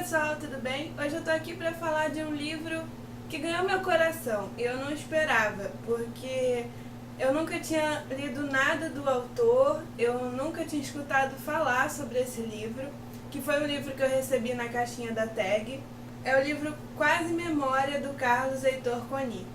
pessoal, tudo bem? Hoje eu tô aqui pra falar de um livro que ganhou meu coração. Eu não esperava, porque eu nunca tinha lido nada do autor, eu nunca tinha escutado falar sobre esse livro, que foi um livro que eu recebi na caixinha da Tag. É o livro Quase Memória, do Carlos Heitor Coni.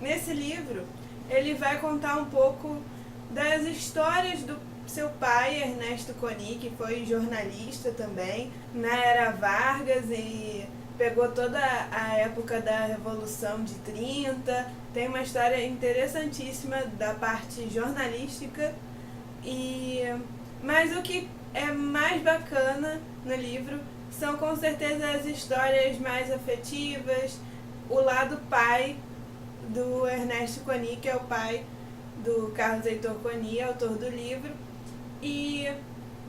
Nesse livro, ele vai contar um pouco das histórias do seu pai, Ernesto Coni, que foi jornalista também, na era Vargas, e pegou toda a época da Revolução de 30. Tem uma história interessantíssima da parte jornalística. Mas o que é mais bacana no livro são com certeza as histórias mais afetivas, o lado pai do Ernesto Coni, que é o pai do Carlos Heitor Coni, autor do livro. E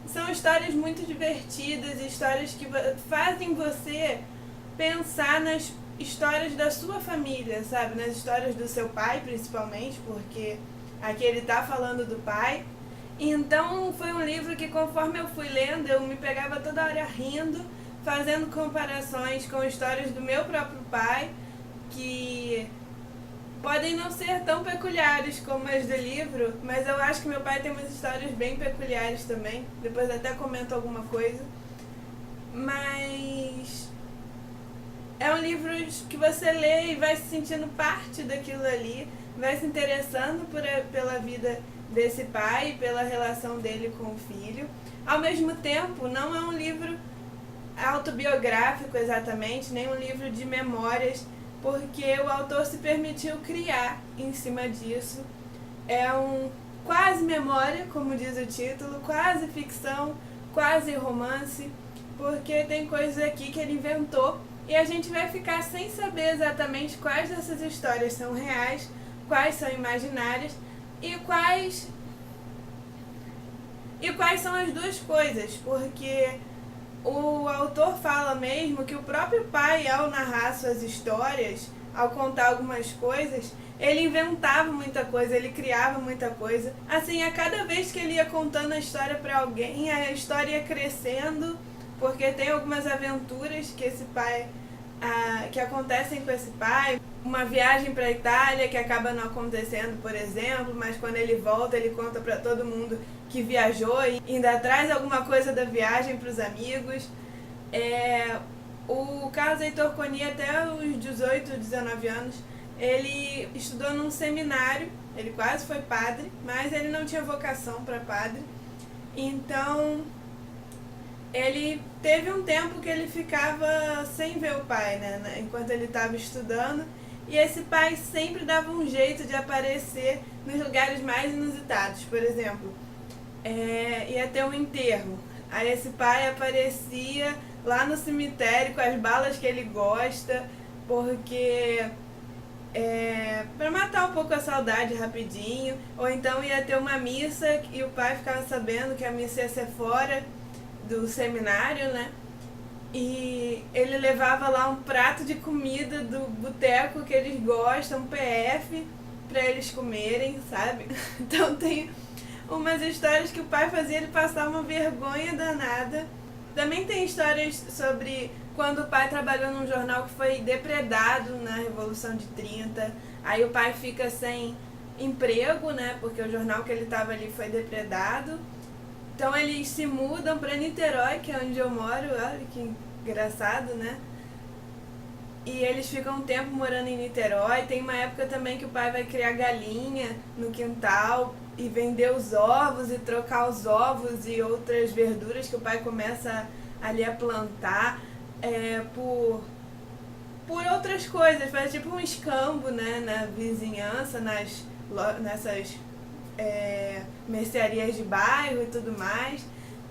são histórias muito divertidas, histórias que fazem você pensar nas histórias da sua família, sabe? Nas histórias do seu pai, principalmente, porque aqui ele está falando do pai. Então foi um livro que, conforme eu fui lendo, eu me pegava toda hora rindo, fazendo comparações com histórias do meu próprio pai, que podem não ser tão peculiares como as do livro, mas eu acho que meu pai tem umas histórias bem peculiares também. Depois até comento alguma coisa. Mas é um livro que você lê e vai se sentindo parte daquilo ali, vai se interessando pela vida desse pai, pela relação dele com o filho. Ao mesmo tempo, não é um livro autobiográfico exatamente, nem um livro de memórias, porque o autor se permitiu criar em cima disso. É um quase memória, como diz o título, quase ficção, quase romance, porque tem coisas aqui que ele inventou e a gente vai ficar sem saber exatamente quais dessas histórias são reais, quais são imaginárias e quais são as duas coisas, porque o autor fala mesmo que o próprio pai, ao narrar suas histórias, ao contar algumas coisas, ele inventava muita coisa, ele criava muita coisa. Assim, a cada vez que ele ia contando a história para alguém, a história ia crescendo, porque tem algumas aventuras que esse pai, que acontecem com esse pai. Uma viagem para a Itália que acaba não acontecendo, por exemplo, mas quando ele volta, ele conta para todo mundo que viajou e ainda traz alguma coisa da viagem para os amigos. O Carlos Heitor Coni, até os 18, 19 anos, ele estudou num seminário, ele quase foi padre, mas ele não tinha vocação para padre. Então, ele teve um tempo que ele ficava sem ver o pai, né, enquanto ele estava estudando. E esse pai sempre dava um jeito de aparecer nos lugares mais inusitados. Por exemplo, ia ter um enterro. Aí esse pai aparecia lá no cemitério com as balas que ele gosta, porque para matar um pouco a saudade rapidinho. Ou então ia ter uma missa e o pai ficava sabendo que a missa ia ser fora do seminário, né? E ele levava lá um prato de comida do boteco que eles gostam, um PF, para eles comerem, sabe? Então tem umas histórias que o pai fazia ele passar uma vergonha danada. Também tem histórias sobre quando o pai trabalhou num jornal que foi depredado na Revolução de 30. Aí o pai fica sem emprego, né? Porque o jornal que ele estava ali foi depredado. Então eles se mudam para Niterói, que é onde eu moro. Olha que engraçado, né? E eles ficam um tempo morando em Niterói. Tem uma época também que o pai vai criar galinha no quintal e vender os ovos e trocar os ovos e outras verduras que o pai começa ali a plantar por outras coisas. Faz tipo um escambo, né, na vizinhança, nessas mercearias de bairro e tudo mais.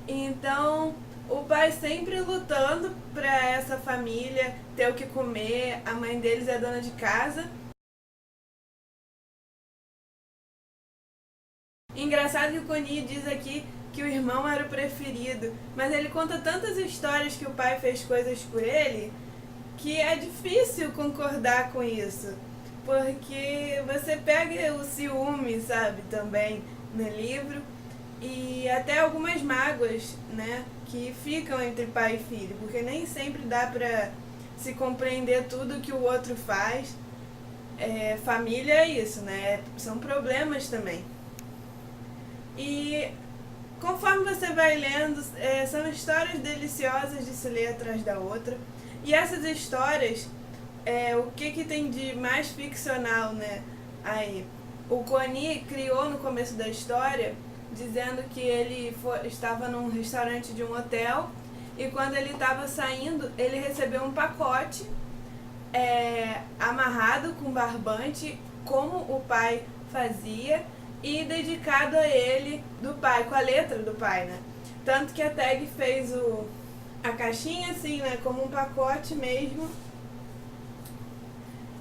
Então o pai sempre lutando para essa família ter o que comer. A mãe deles é dona de casa. Engraçado que o Coni diz aqui que o irmão era o preferido, mas ele conta tantas histórias que o pai fez coisas por ele que é difícil concordar com isso, porque você pega o ciúme, sabe, também no livro, e até algumas mágoas, né, que ficam entre pai e filho, porque nem sempre dá pra se compreender tudo que o outro faz. Família é isso, né? São problemas também. E conforme você vai lendo, são histórias deliciosas de se ler atrás da outra. E essas histórias, o que tem de mais ficcional, né? Aí, o Coni criou no começo da história dizendo que ele estava num restaurante de um hotel e quando ele estava saindo, ele recebeu um pacote amarrado com barbante, como o pai fazia, e dedicado a ele, do pai, com a letra do pai, né? Tanto que a Tag fez a caixinha assim, né, como um pacote mesmo,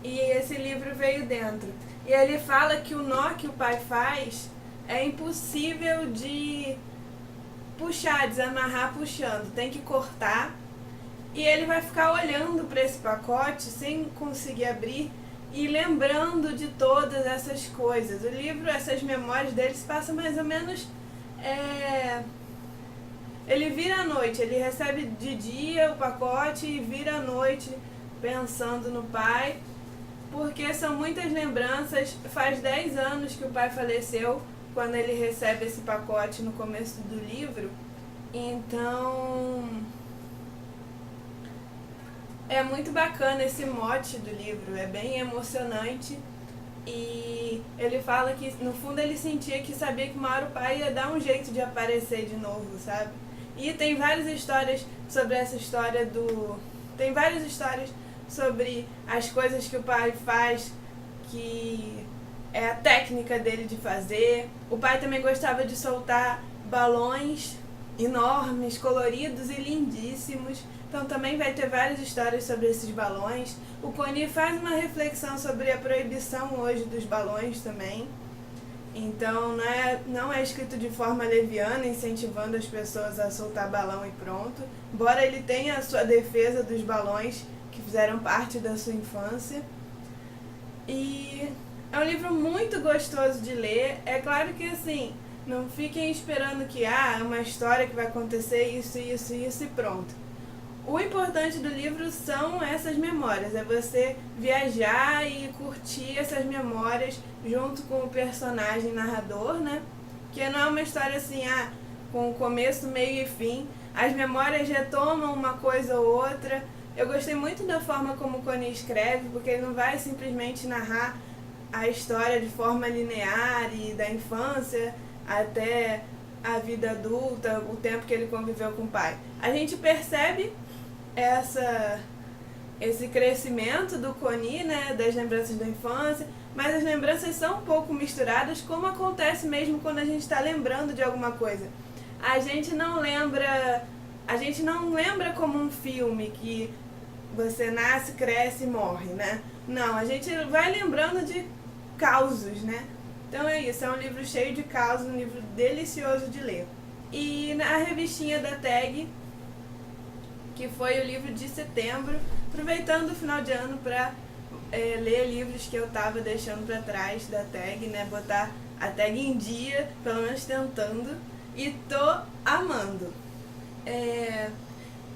e esse livro veio dentro. E ele fala que o nó que o pai faz é impossível de puxar, desamarrar puxando, tem que cortar. E ele vai ficar olhando para esse pacote sem conseguir abrir e lembrando de todas essas coisas. O livro, essas memórias dele se passam mais ou menos... Ele vira à noite, ele recebe de dia o pacote e vira à noite pensando no pai, porque são muitas lembranças. Faz 10 anos que o pai faleceu quando ele recebe esse pacote no começo do livro. Então é muito bacana esse mote do livro, é bem emocionante. E ele fala que no fundo ele sentia que sabia que uma hora o pai ia dar um jeito de aparecer de novo, sabe? E tem várias histórias sobre essa história Tem várias histórias sobre as coisas que o pai faz, que é a técnica dele de fazer. O pai também gostava de soltar balões enormes, coloridos e lindíssimos. Então também vai ter várias histórias sobre esses balões. O Coni faz uma reflexão sobre a proibição hoje dos balões também. Então não é escrito de forma leviana, incentivando as pessoas a soltar balão e pronto. Embora ele tenha a sua defesa dos balões que fizeram parte da sua infância. E é um livro muito gostoso de ler. É claro que assim, não fiquem esperando que é uma história que vai acontecer isso, isso, isso e pronto. O importante do livro são essas memórias, é você viajar e curtir essas memórias junto com o personagem narrador, né? Que não é uma história assim, com começo, meio e fim. As memórias retomam uma coisa ou outra. Eu gostei muito da forma como o Coni escreve, porque ele não vai simplesmente narrar a história de forma linear e da infância até a vida adulta, o tempo que ele conviveu com o pai. A gente percebe esse crescimento do Coni, né, das lembranças da infância, mas as lembranças são um pouco misturadas, como acontece mesmo quando a gente está lembrando de alguma coisa. A gente não lembra como um filme que você nasce, cresce e morre, né? Não, a gente vai lembrando de causos, né? Então é isso, é um livro cheio de causos, um livro delicioso de ler. E na revistinha da Tag, que foi o livro de setembro, aproveitando o final de ano para ler livros que eu estava deixando para trás da Tag, né? Botar a Tag em dia, pelo menos tentando, e tô amando.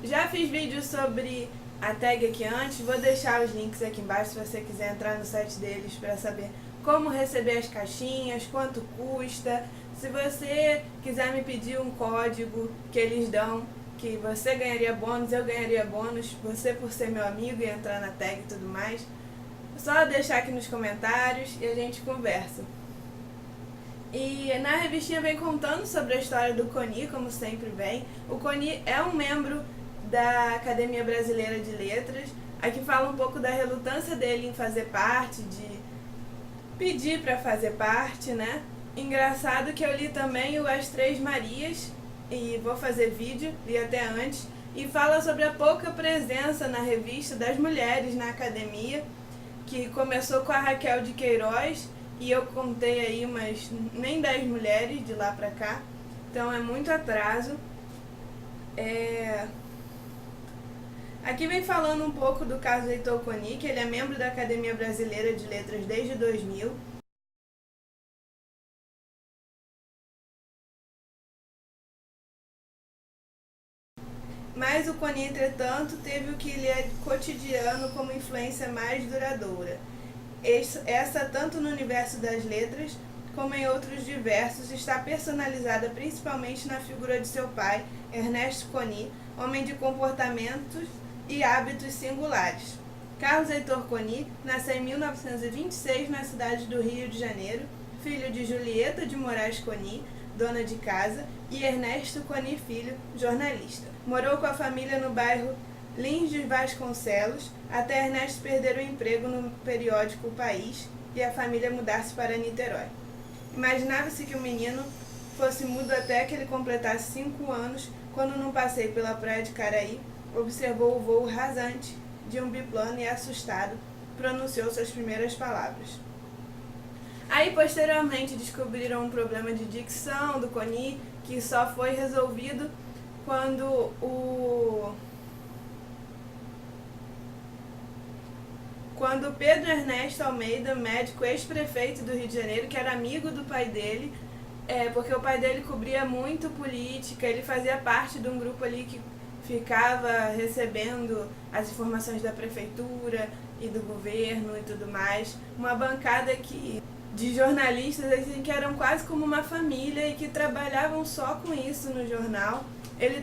Já fiz vídeos sobre a Tag aqui antes, vou deixar os links aqui embaixo se você quiser entrar no site deles para saber como receber as caixinhas, quanto custa. Se você quiser me pedir um código que eles dão, que você ganharia bônus, eu ganharia bônus, você por ser meu amigo e entrar na Tag e tudo mais, é só deixar aqui nos comentários e a gente conversa. E na revistinha vem contando sobre a história do Coni, como sempre vem. O Coni é um membro da Academia Brasileira de Letras. Aqui fala um pouco da relutância dele em fazer parte, de pedir para fazer parte, né? Engraçado que eu li também o As Três Marias, e vou fazer vídeo, li até antes, e fala sobre a pouca presença na revista das mulheres na academia, que começou com a Raquel de Queiroz, e eu contei aí umas nem 10 mulheres de lá pra cá, então é muito atraso. Aqui vem falando um pouco do caso Heitor Coni, que ele é membro da Academia Brasileira de Letras desde 2000, Coni, entretanto, teve o que lhe é cotidiano como influência mais duradoura. Essa, tanto no universo das letras, como em outros diversos, está personalizada principalmente na figura de seu pai, Ernesto Coni, homem de comportamentos e hábitos singulares. Carlos Heitor Coni nasceu em 1926 na cidade do Rio de Janeiro, filho de Julieta de Moraes Coni, dona de casa, e Ernesto Coni Filho, jornalista. Morou com a família no bairro Lins de Vasconcelos, até Ernesto perder o emprego no periódico O País e a família mudar-se para Niterói. Imaginava-se que o menino fosse mudo até que ele completasse 5 anos, quando num passeio pela praia de Caraí, observou o voo rasante de um biplano e, assustado, pronunciou suas primeiras palavras. Aí, posteriormente, descobriram um problema de dicção do Coni, que só foi resolvido quando Pedro Ernesto Almeida, médico ex-prefeito do Rio de Janeiro, que era amigo do pai dele, porque o pai dele cobria muito política, ele fazia parte de um grupo ali que ficava recebendo as informações da prefeitura e do governo e tudo mais, uma bancada de jornalistas assim, que eram quase como uma família e que trabalhavam só com isso no jornal.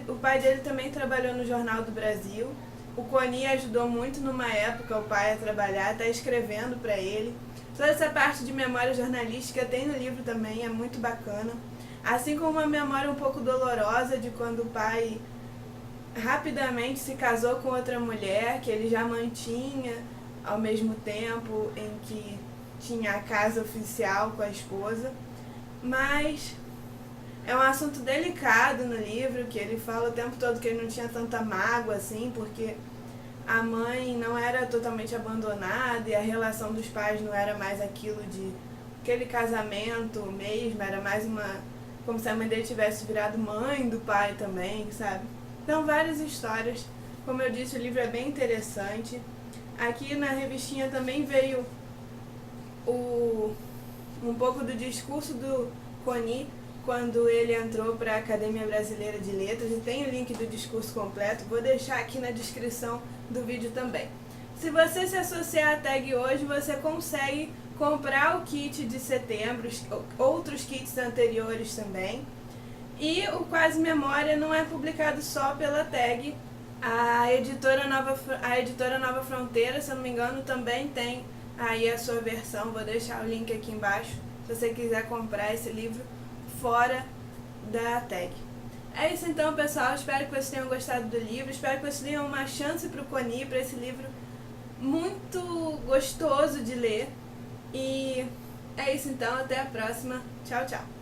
O pai dele também trabalhou no Jornal do Brasil. O Coni ajudou muito numa época o pai a trabalhar, está escrevendo para ele. Toda essa parte de memória jornalística tem no livro também, é muito bacana. Assim como uma memória um pouco dolorosa de quando o pai rapidamente se casou com outra mulher, que ele já mantinha ao mesmo tempo em que tinha a casa oficial com a esposa. Mas é um assunto delicado no livro, que ele fala o tempo todo que ele não tinha tanta mágoa assim, porque a mãe não era totalmente abandonada e a relação dos pais não era mais aquilo de aquele casamento mesmo, era mais como se a mãe dele tivesse virado mãe do pai também, sabe? Então, várias histórias. Como eu disse, o livro é bem interessante. Aqui na revistinha também veio um pouco do discurso do Coni quando ele entrou para a Academia Brasileira de Letras, e tem o link do discurso completo, vou deixar aqui na descrição do vídeo também. Se você se associar à tag hoje, você consegue comprar o kit de setembro, outros kits anteriores também. E o Quase Memória não é publicado só pela tag. A editora Nova Fronteira, se eu não me engano, também tem aí a sua versão. Vou deixar o link aqui embaixo, se você quiser comprar esse livro fora da tag. É isso então, pessoal. Espero que vocês tenham gostado do livro. Espero que vocês tenham uma chance para o Coni, para esse livro muito gostoso de ler. E é isso então. Até a próxima. Tchau, tchau.